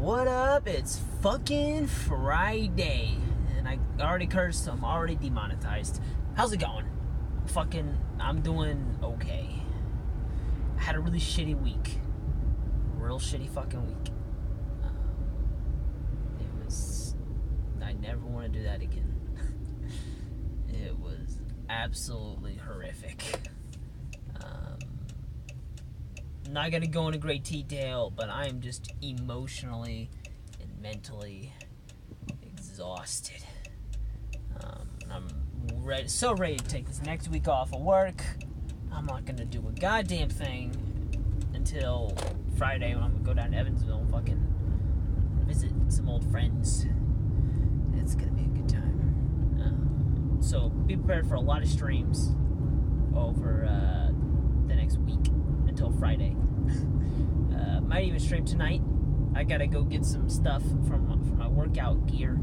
What up? It's fucking Friday. And I already cursed, so I'm already demonetized. How's it going? I'm doing okay. I had a really shitty week. Real shitty fucking week. I never want to do that again. It was absolutely horrific. Not gonna go into great detail, but I am just emotionally and mentally exhausted. I'm so ready to take this next week off of work. I'm not gonna do a goddamn thing until Friday when I'm gonna go down to Evansville and fucking visit some old friends. It's gonna be a good time. So be prepared for a lot of streams over the next week until Friday. Might even stream tonight. I gotta go get some stuff from my workout gear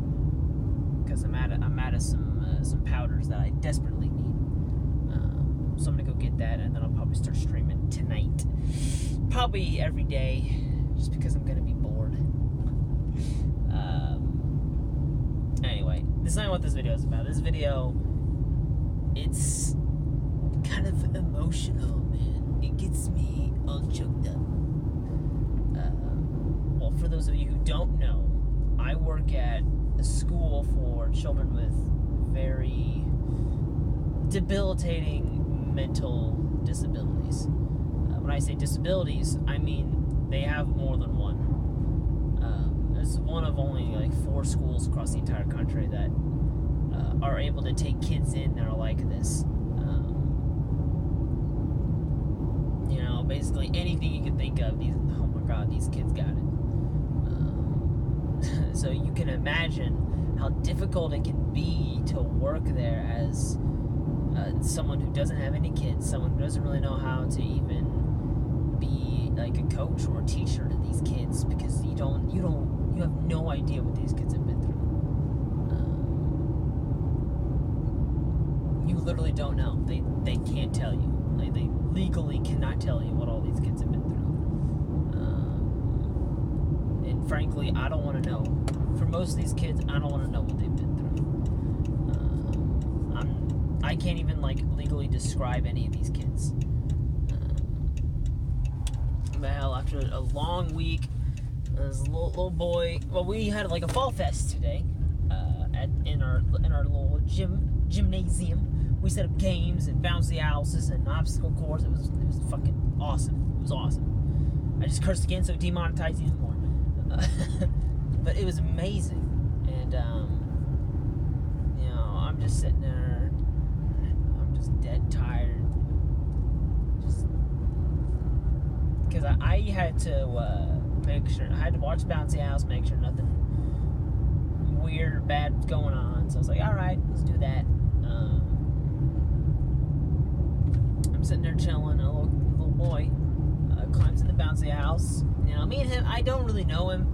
because I'm out of some powders that I desperately need. So I'm gonna go get that, and then I'll probably start streaming tonight. Probably every day, just because I'm gonna be bored. Anyway, this is not what this video is about. This video, it's kind of emotional, man. It gets me all choked up. Well, for those of you who don't know, I work at a school for children with very debilitating mental disabilities. When I say disabilities, I mean they have more than one. It's one of only like 4 schools across the entire country that are able to take kids in that are like this. Basically anything you can think of, oh my god, these kids got it. So you can imagine how difficult it can be to work there as someone who doesn't have any kids, someone who doesn't really know how to even be like a coach or a teacher to these kids, because you have no idea what these kids have been through. You literally don't know. They can't tell you. Like, they legally cannot tell you what all these kids have been through. And frankly, I don't want to know. For most of these kids, I don't want to know what they've been through. I can't even legally describe any of these kids. Well, after a long week, this little boy. Well, we had a fall fest today in our little gymnasium. We set up games and bouncy houses and obstacle course. It was fucking awesome. It was awesome. I just cursed again, so demonetized even more. But it was amazing, and I'm just sitting there. I'm just dead tired. Just because I had to make sure I had to watch Bouncy House, make sure nothing weird or bad was going on. So I was like, all right, let's do that. I'm sitting there chilling. A little boy climbs in the bouncy house. Me and him, I don't really know him.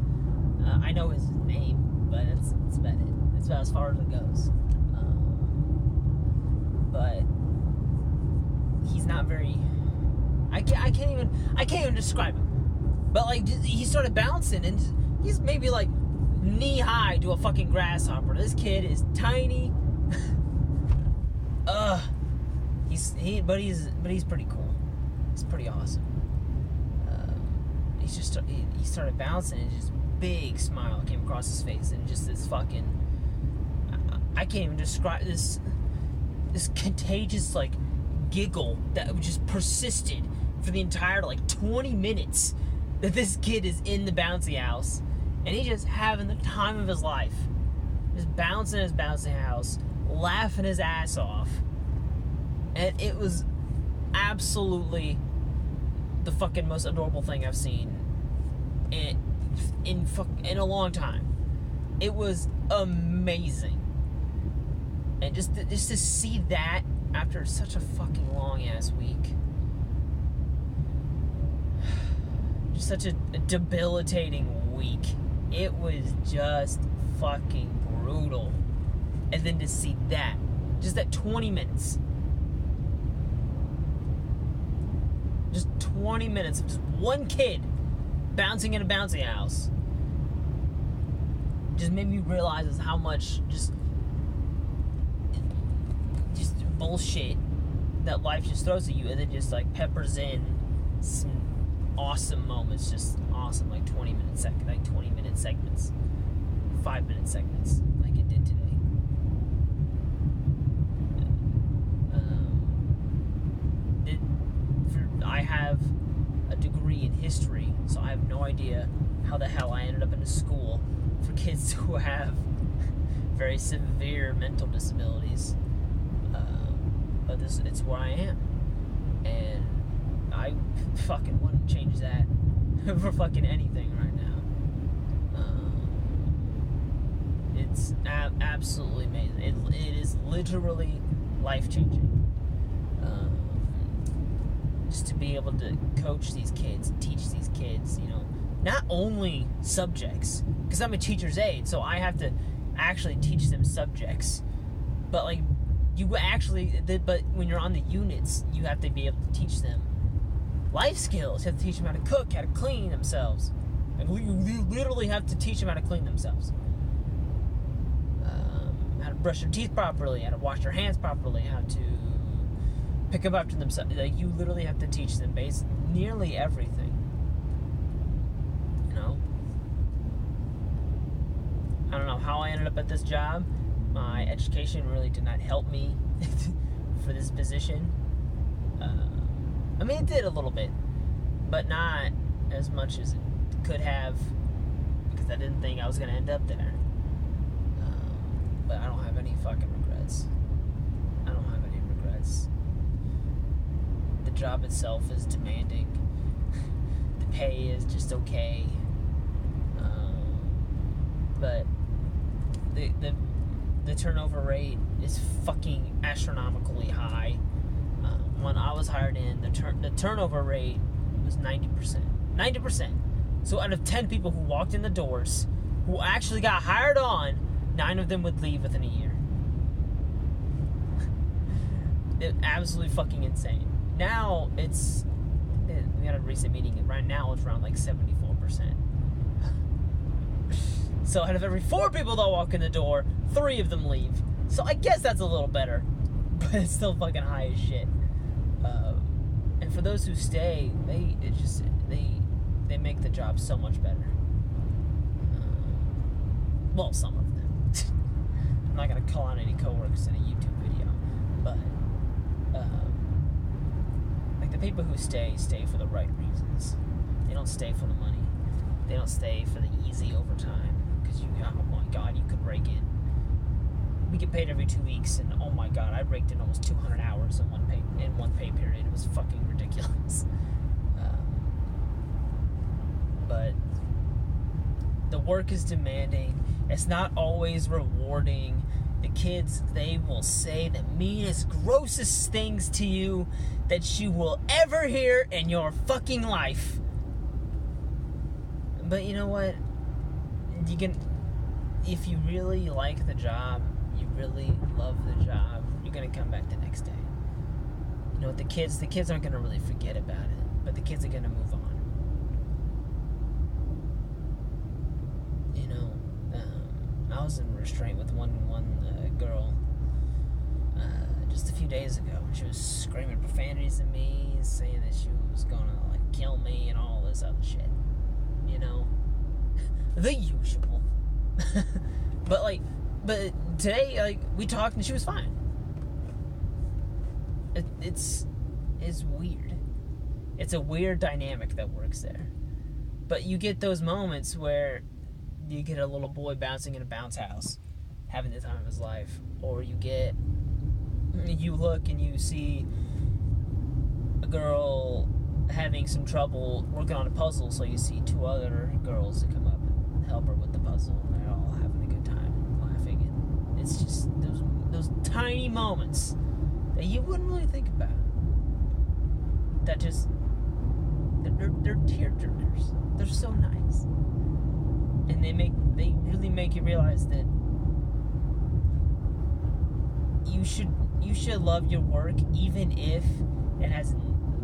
I know his name, but that's about it. That's about as far as it goes. But he's not very. I can't even describe him. But he started bouncing, and he's maybe knee high to a fucking grasshopper. This kid is tiny. He's pretty cool. He's pretty awesome. He started bouncing, and just big smile came across his face, and just this fucking, I can't even describe this contagious giggle that just persisted for the entire 20 minutes that this kid is in the bouncy house, and he's just having the time of his life, just bouncing his bouncy house, laughing his ass off. And it was absolutely the fucking most adorable thing I've seen in a long time. It was amazing. And just to see that after such a fucking long ass week, just such a debilitating week. It was just fucking brutal. And then to see that, just that 20 minutes. Just 20 minutes of just one kid bouncing in a bouncy house just made me realize is how much just bullshit that life just throws at you, and then just like peppers in some awesome moments, just awesome, like 20-minute segments, 5-minute segments, like it did today. I have a degree in history, so I have no idea how the hell I ended up in a school for kids who have very severe mental disabilities. But it's where I am, and I fucking wouldn't change that for fucking anything right now. It's absolutely amazing. It is literally life-changing. Just to be able to coach these kids, teach these kids, not only subjects, because I'm a teacher's aide, so I have to actually teach them subjects, but like, but when you're on the units, you have to be able to teach them life skills. You have to teach them how to cook, how to clean themselves. Like, you literally have to teach them how to clean themselves. How to brush their teeth properly, how to wash their hands properly, how to pick up after themselves. Like, you literally have to teach them nearly everything. I don't know how I ended up at this job. My education really did not help me for this position. I mean, it did a little bit, but not as much as it could have, because I didn't think I was going to end up there. But I don't have any fucking regrets. I don't have any regrets. The job itself is demanding. The pay is just okay. But the turnover rate is fucking astronomically high. When I was hired in, the turnover rate was 90%. 90%. So out of 10 people who walked in the doors, who actually got hired on, 9 of them would leave within a year. It's absolutely fucking insane. Now we had a recent meeting, and right now it's around like 74%. So out of every 4 people that walk in the door, 3 of them leave. So I guess that's a little better, but it's still fucking high as shit. And for those who stay, they make the job so much better. Well, some of them. I'm not gonna call out any coworkers in a YouTube video, but like the people who stay for the right reasons. They don't stay for the money. They don't stay for the easy overtime. Because oh my god, you could rake in. We get paid every 2 weeks, and oh my god, I raked in almost 200 hours in one pay period. It was fucking ridiculous. But the work is demanding. It's not always rewarding. The kids, they will say the meanest, grossest things to you that you will ever hear in your fucking life. But you know what? If you really like the job, you really love the job, you're gonna come back the next day. The kids aren't gonna really forget about it, but the kids are gonna move on. I was in restraint with one girl just a few days ago. She was screaming profanities at me, saying that she was gonna kill me and all this other shit. The usual. But today, we talked and she was fine. It's weird. It's a weird dynamic that works there. But you get those moments where you get a little boy bouncing in a bounce house, having the time of his life. Or you look and you see a girl having some trouble working on a puzzle, so you see 2 other girls that come up and help her with the puzzle, and they're all having a good time, laughing. And it's just those tiny moments that you wouldn't really think about. That just they're tearjerkers. They're so nice, and they really make you realize that you should love your work, even if it has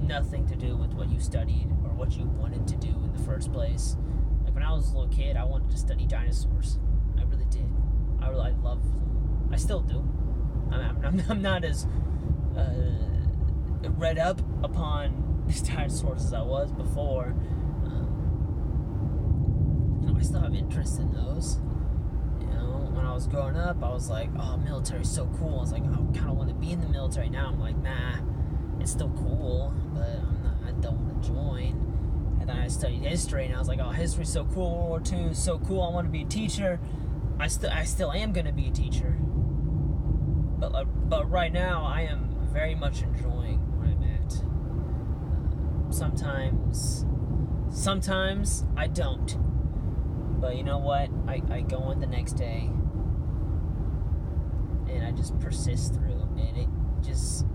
nothing to do with what you studied or what you wanted to do in the first place. Like when I was a little kid, I wanted to study dinosaurs. I did. I loved them. I still do. I'm not as read up upon these dinosaurs as I was before. I still have interest in those. When I was growing up, I was like, oh, military's so cool. I was like, I kind of want to be in the military. Now I'm like, nah, it's still cool, but I don't want to join. And then I studied history, and I was like, oh, history's so cool. World War II is so cool. I want to be a teacher. I still am going to be a teacher. But right now, I am very much enjoying where I'm at. Sometimes I don't. But you know what? I go on the next day, and I just persist through, and it just,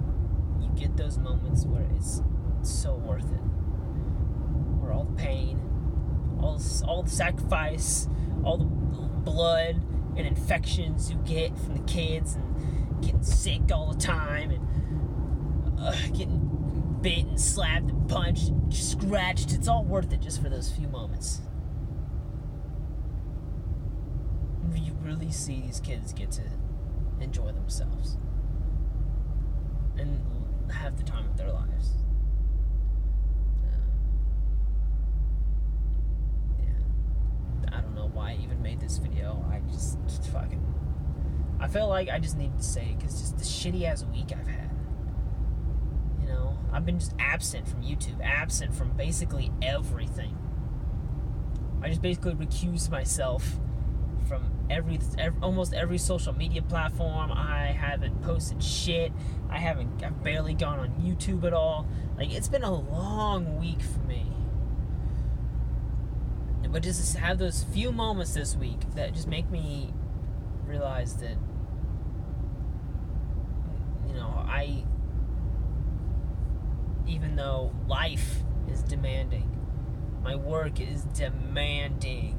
you get those moments where it's so worth it. Where all the pain, all the sacrifice, all the blood and infections you get from the kids, and getting sick all the time, and getting bit and slapped and punched and scratched, it's all worth it just for those few moments. You really see these kids get to enjoy themselves and have the time of their lives. I don't know why I even made this video. I feel like I just need to say it, because just the shitty ass week I've had. I've been just absent from YouTube, absent from basically everything. I just basically recused myself from almost every social media platform. I haven't posted shit. I've barely gone on YouTube at all. Like, it's been a long week for me. But just to have those few moments this week that just make me realize that, even though life is demanding, my work is demanding,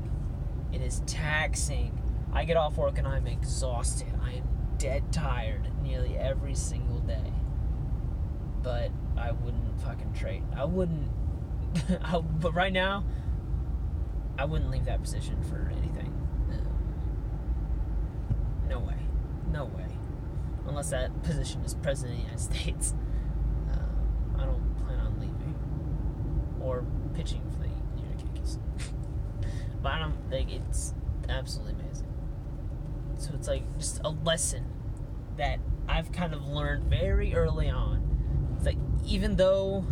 it is taxing. I get off work and I'm exhausted. I am dead tired nearly every single day. But I wouldn't fucking trade. I wouldn't. But right now, I wouldn't leave that position for anything. No way. No way. Unless that position is President of the United States. I don't plan on leaving. Or pitching for the New York Yankees. But it's absolutely amazing. So it's like just a lesson that I've kind of learned very early on. It's like, even though,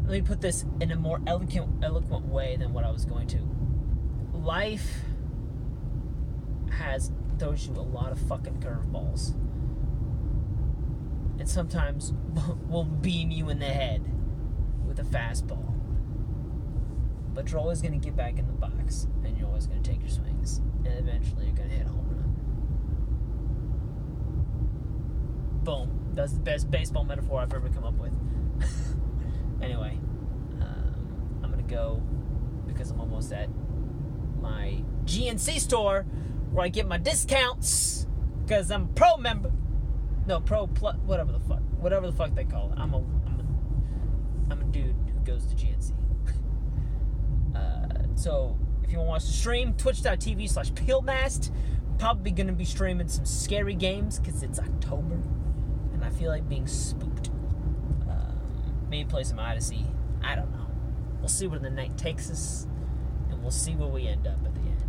let me put this in a more eloquent way than what I was going to. Life throws you a lot of fucking curveballs. And sometimes will beam you in the head with a fastball. But you're always going to get back in the box, and you're always going to take your swings, and eventually you're going to hit a home run. Boom. That's the best baseball metaphor I've ever come up with. Anyway, I'm going to go, because I'm almost at my GNC store where I get my discounts, because I'm a pro member. No, pro plus, whatever the fuck they call it. I'm a dude who goes to GNC. So if you want to watch the stream, twitch.tv/Peelmast. Probably going to be streaming some scary games because it's October and I feel like being spooked. Maybe play some Odyssey. I don't know. We'll see where the night takes us, and we'll see where we end up at the end.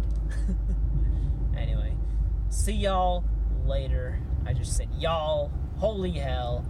Anyway, see y'all later. I just said y'all. Holy hell.